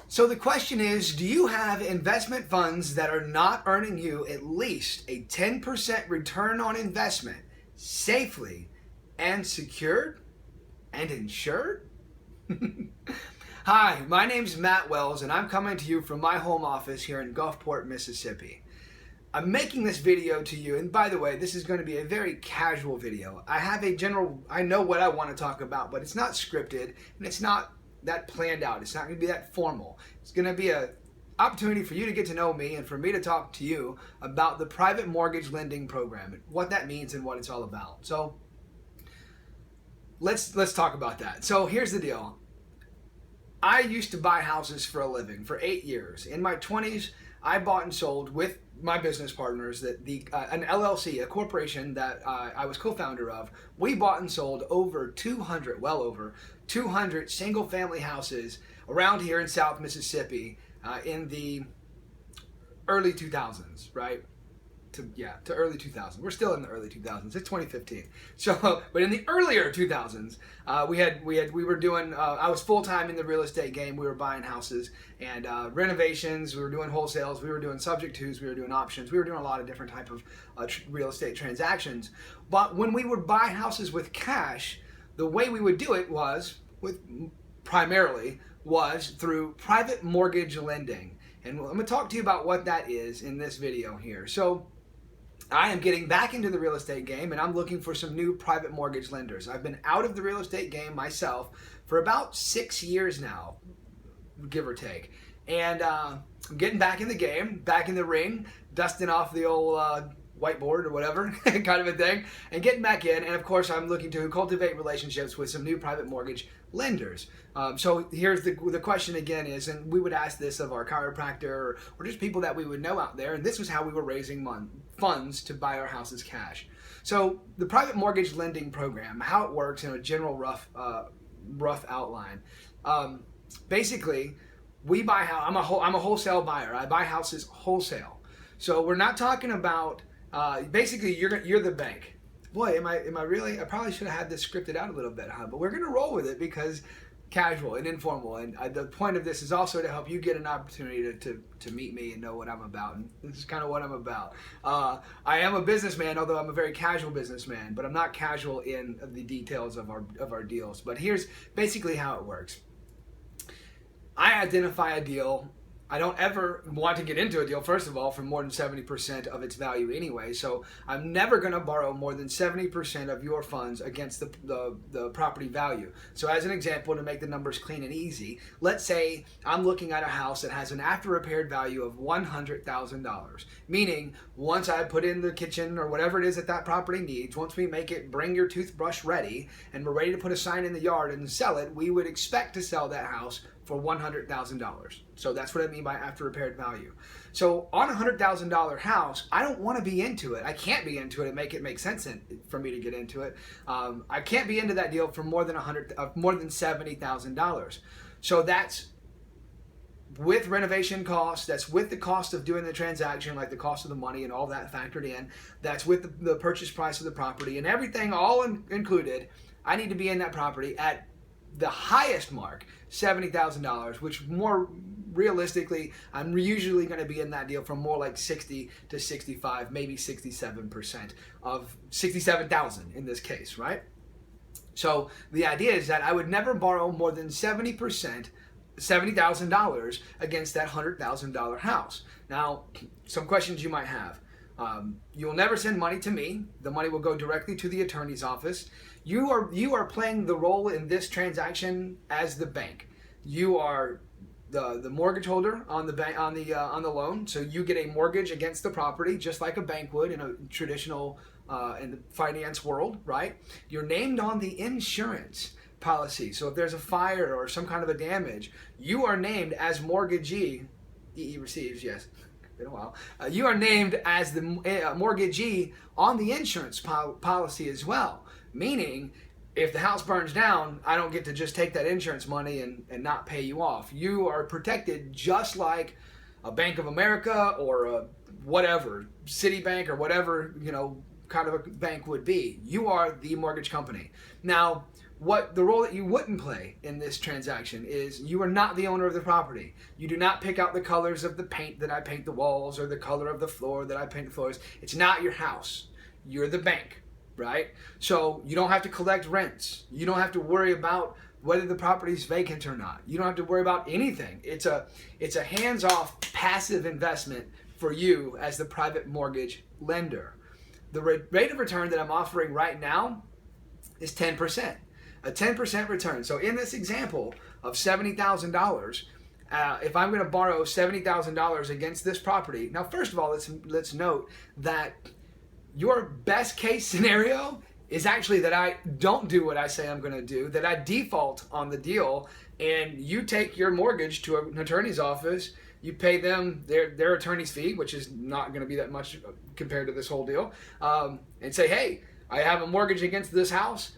So the question is, do you have investment funds that are not earning you at least a 10% return on investment safely and secured and insured? Hi, my name's Matt Wells and I'm coming to you from my home office here in Gulfport, Mississippi. I'm making this video to you, and by the way, this is going to be a very casual video. I know what I want to talk about, but it's not scripted and it's not that planned out. It's not going to be that formal. It's going to be an opportunity for you to get to know me and for me to talk to you about the private mortgage lending program and what that means and what it's all about. So let's talk about that. So here's the deal. I used to buy houses for a living for 8 years. In my 20s, I bought and sold with my business partners that an LLC, a corporation that I was co-founder of. We bought and sold well over 200 single-family houses around here in South Mississippi in the early 2000s, right? To early 2000s. We're still in the early 2000s. It's 2015. So, but in the earlier 2000s, we were doing. I was full time in the real estate game. We were buying houses and renovations. We were doing wholesales. We were doing subject tos. We were doing options. We were doing a lot of different type of real estate transactions. But when we would buy houses with cash, the way we would do it primarily was through private mortgage lending. And I'm going to talk to you about what that is in this video here. So I am getting back into the real estate game and I'm looking for some new private mortgage lenders. I've been out of the real estate game myself for about 6 years now, give or take. And I'm getting back in the game, back in the ring, dusting off the old whiteboard or whatever kind of a thing, and getting back in. And of course, I'm looking to cultivate relationships with some new private mortgage lenders. So here's the question again is, and we would ask this of our chiropractor or just people that we would know out there, and this was how we were raising funds to buy our houses cash. So the private mortgage lending program, how it works in a general rough outline. Basically, we buy I'm a wholesale buyer. I buy houses wholesale. So we're not talking about basically you're the bank. Boy, am I really? I probably should have had this scripted out a little bit, huh? But we're gonna roll with it because casual and informal. And the point of this is also to help you get an opportunity to meet me and know what I'm about. And this is kind of what I'm about. I am a businessman, although I'm a very casual businessman. But I'm not casual in the details of our deals. But here's basically how it works. I identify a deal. I don't ever want to get into a deal, first of all, for more than 70% of its value anyway. So I'm never going to borrow more than 70% of your funds against the property value. So as an example, to make the numbers clean and easy, let's say I'm looking at a house that has an after repaired value of $100,000. Meaning, once I put in the kitchen or whatever it is that property needs, once we make it bring your toothbrush ready, and we're ready to put a sign in the yard and sell it, we would expect to sell that house for $100,000. So that's what I mean by after repaired value. So on a $100,000 house, I don't want to be into it. I can't be into it and make it make sense for me to get into it. I can't be into that deal for more than $70,000. So that's with renovation costs, that's with the cost of doing the transaction, like the cost of the money and all that factored in. That's with the purchase price of the property and everything all included. I need to be in that property at the highest mark, $70,000, which more realistically, I'm usually going to be in that deal from more like 60 to 65, maybe 67% of 67,000 in this case, right? So the idea is that I would never borrow more than 70,000 against that $100,000 house. Now, some questions you might have. You'll never send money to me. The money will go directly to the attorney's office. You are playing the role in this transaction as the bank. You are the mortgage holder on the loan, so you get a mortgage against the property, just like a bank would in a traditional in the finance world, right? You're named on the insurance policy, so if there's a fire or some kind of a damage, you are named as mortgagee. EE receives, yes. Been a while. You are named as the mortgagee on the insurance policy as well. Meaning, if the house burns down, I don't get to just take that insurance money and not pay you off. You are protected just like a Bank of America or a whatever, Citibank or whatever, kind of a bank would be. You are the mortgage company. Now, what the role that you wouldn't play in this transaction is you are not the owner of the property. You do not pick out the colors of the paint that I paint the walls or the color of the floor that I paint the floors. It's not your house. You're the bank, right? So you don't have to collect rents. You don't have to worry about whether the property is vacant or not. You don't have to worry about anything. It's a hands-off passive investment for you as the private mortgage lender. The rate of return that I'm offering right now is 10%. A 10% return. So in this example of $70,000, if I'm going to borrow $70,000 against this property, now first of all, let's note that your best case scenario is actually that I don't do what I say I'm going to do, that I default on the deal, and you take your mortgage to an attorney's office, you pay them their attorney's fee, which is not going to be that much compared to this whole deal, and say, hey, I have a mortgage against this house,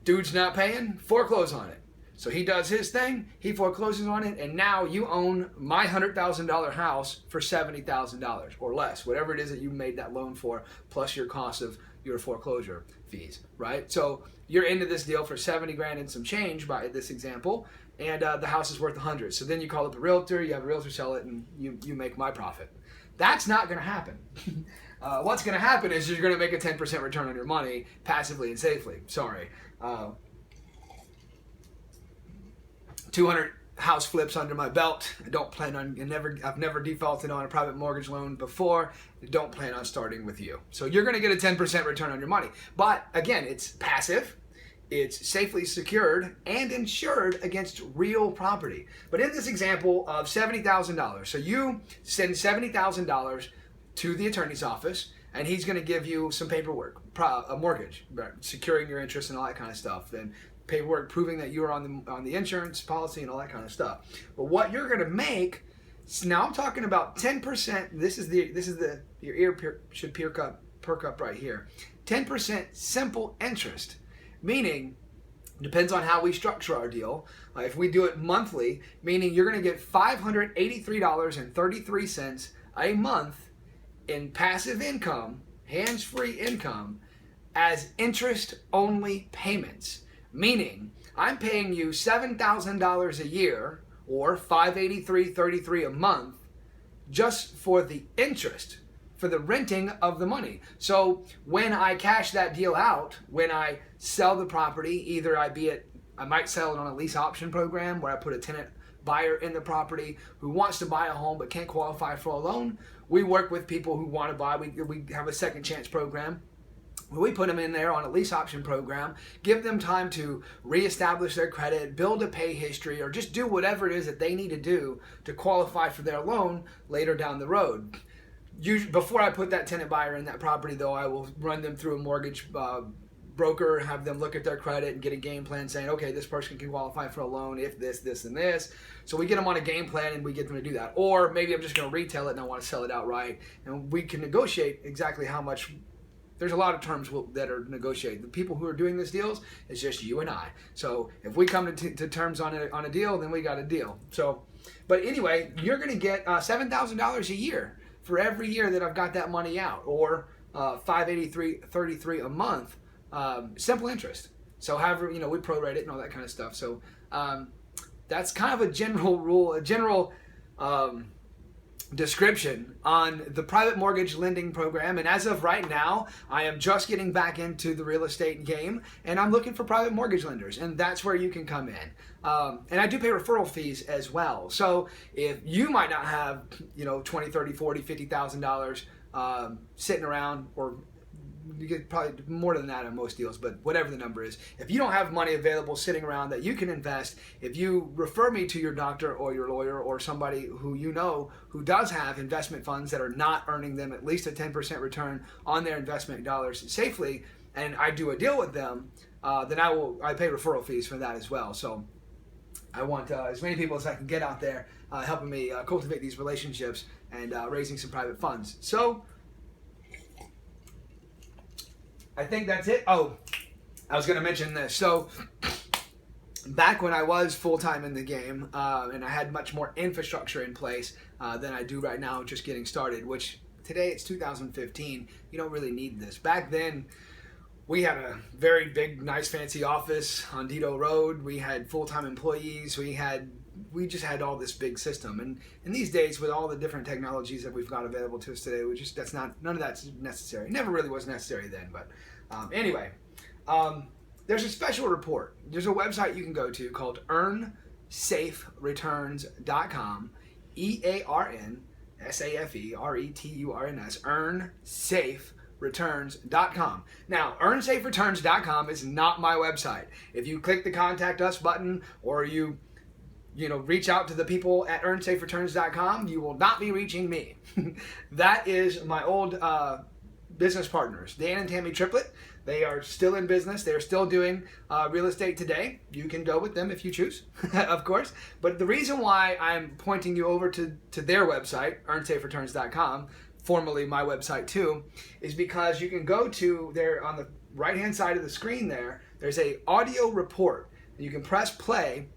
dude's not paying, foreclose on it. So he does his thing, he forecloses on it, and now you own my $100,000 house for $70,000 or less, whatever it is that you made that loan for, plus your cost of your foreclosure fees, right? So you're into this deal for 70 grand and some change by this example, and the house is worth 100. So then you call up a realtor, you have a realtor sell it, and you make my profit. That's not going to happen. What's going to happen is you're going to make a 10% return on your money passively and safely. Sorry. 200 house flips under my belt. I don't plan on, I've never defaulted on a private mortgage loan before. I don't plan on starting with you. So you're going to get a 10% return on your money. But again, it's passive, it's safely secured and insured against real property. But in this example of $70,000, so you send $70,000 to the attorney's office, and he's going to give you some paperwork, a mortgage, securing your interest and all that kind of stuff, and paperwork proving that you are on the insurance policy and all that kind of stuff. But what you're going to make, now I'm talking about 10%. This is your ear should perk up right here. 10% simple interest, meaning depends on how we structure our deal. If we do it monthly, meaning you're going to get $583.33 a month in passive income, hands-free income, as interest-only payments. Meaning, I'm paying you $7,000 a year, or $583.33 a month, just for the interest, for the renting of the money. So when I cash that deal out, when I sell the property, either I might sell it on a lease option program where I put a tenant buyer in the property who wants to buy a home but can't qualify for a loan. We work with people who want to buy. We have a second chance program. We put them in there on a lease option program, give them time to reestablish their credit, build a pay history, or just do whatever it is that they need to do to qualify for their loan later down the road. Before I put that tenant buyer in that property, though, I will run them through a mortgage broker, have them look at their credit and get a game plan saying, okay, this person can qualify for a loan if this, this, and this. So we get them on a game plan and we get them to do that. Or maybe I'm just going to retail it and I want to sell it outright. And we can negotiate exactly how much. There's a lot of terms that are negotiated. The people who are doing these deals, it's just you and I. So if we come to terms on a deal, then we got a deal. So, but anyway, you're going to get $7,000 a year for every year that I've got that money out, or $583.33 a month, simple interest. So however, we prorate it and all that kind of stuff. So that's kind of a general rule, a general description on the private mortgage lending program. And as of right now, I am just getting back into the real estate game, and I'm looking for private mortgage lenders, and that's where you can come in. And I do pay referral fees as well. So if you might not have, $20, $30, $40, $50,000 sitting around, or you get probably more than that on most deals, but whatever the number is, if you don't have money available sitting around that you can invest, if you refer me to your doctor or your lawyer or somebody who who does have investment funds that are not earning them at least a 10% return on their investment dollars safely, and I do a deal with them, then I pay referral fees for that as well. So I want as many people as I can get out there helping me cultivate these relationships and raising some private funds. So I think that's it. Oh, I was going to mention this. So back when I was full-time in the game, and I had much more infrastructure in place than I do right now, just getting started, which today it's 2015. You don't really need this. Back then, We had a very big, nice, fancy office on Dido Road. We had full-time employees. We just had all this big system. And these days, with all the different technologies that we've got available to us today, none of that's necessary. It never really was necessary then. But anyway, there's a special report. There's a website you can go to called EarnSafeReturns.com. EarnSafeReturns. EarnSafeReturns.com. Now, EarnSafeReturns.com is not my website. If you click the Contact Us button, or you reach out to the people at EarnSafeReturns.com, you will not be reaching me. That is my old business partners, Dan and Tammy Triplett. They are still in business. They're still doing real estate today. You can go with them if you choose, of course. But the reason why I'm pointing you over to their website, EarnSafeReturns.com, formerly my website too, is because you can go to there on the right-hand side of the screen there. There's a audio report. You can press play.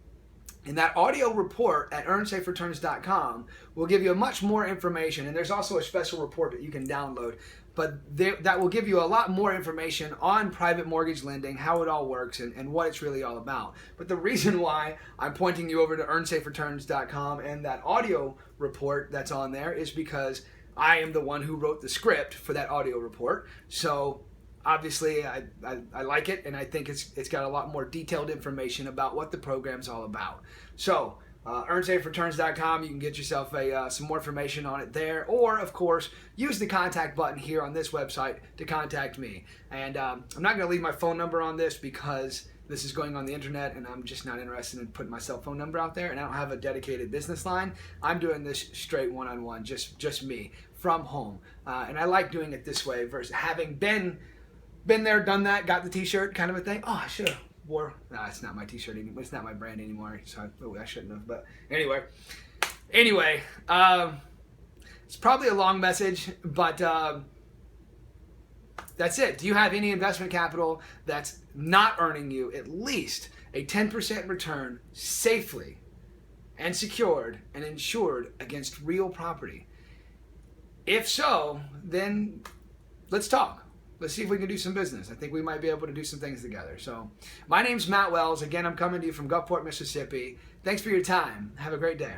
And that audio report at EarnSafeReturns.com will give you much more information. And there's also a special report that you can download. But that will give you a lot more information on private mortgage lending, how it all works, and what it's really all about. But the reason why I'm pointing you over to EarnSafeReturns.com and that audio report that's on there is because I am the one who wrote the script for that audio report. So obviously, I like it, and I think it's got a lot more detailed information about what the program's all about. So, EarnSafeReturns.com, you can get yourself some more information on it there, or, of course, use the contact button here on this website to contact me. And I'm not going to leave my phone number on this because this is going on the internet, and I'm just not interested in putting my cell phone number out there, and I don't have a dedicated business line. I'm doing this straight one-on-one, just me, from home. And I like doing it this way versus having been there, done that, got the t-shirt kind of a thing. Oh, I should have wore. No, it's not my t-shirt anymore. It's not my brand anymore. So I shouldn't have. But anyway, it's probably a long message, but that's it. Do you have any investment capital that's not earning you at least a 10% return safely and secured and insured against real property? If so, then let's talk. Let's see if we can do some business. I think we might be able to do some things together. So, my name's Matt Wells. Again, I'm coming to you from Gulfport, Mississippi. Thanks for your time. Have a great day.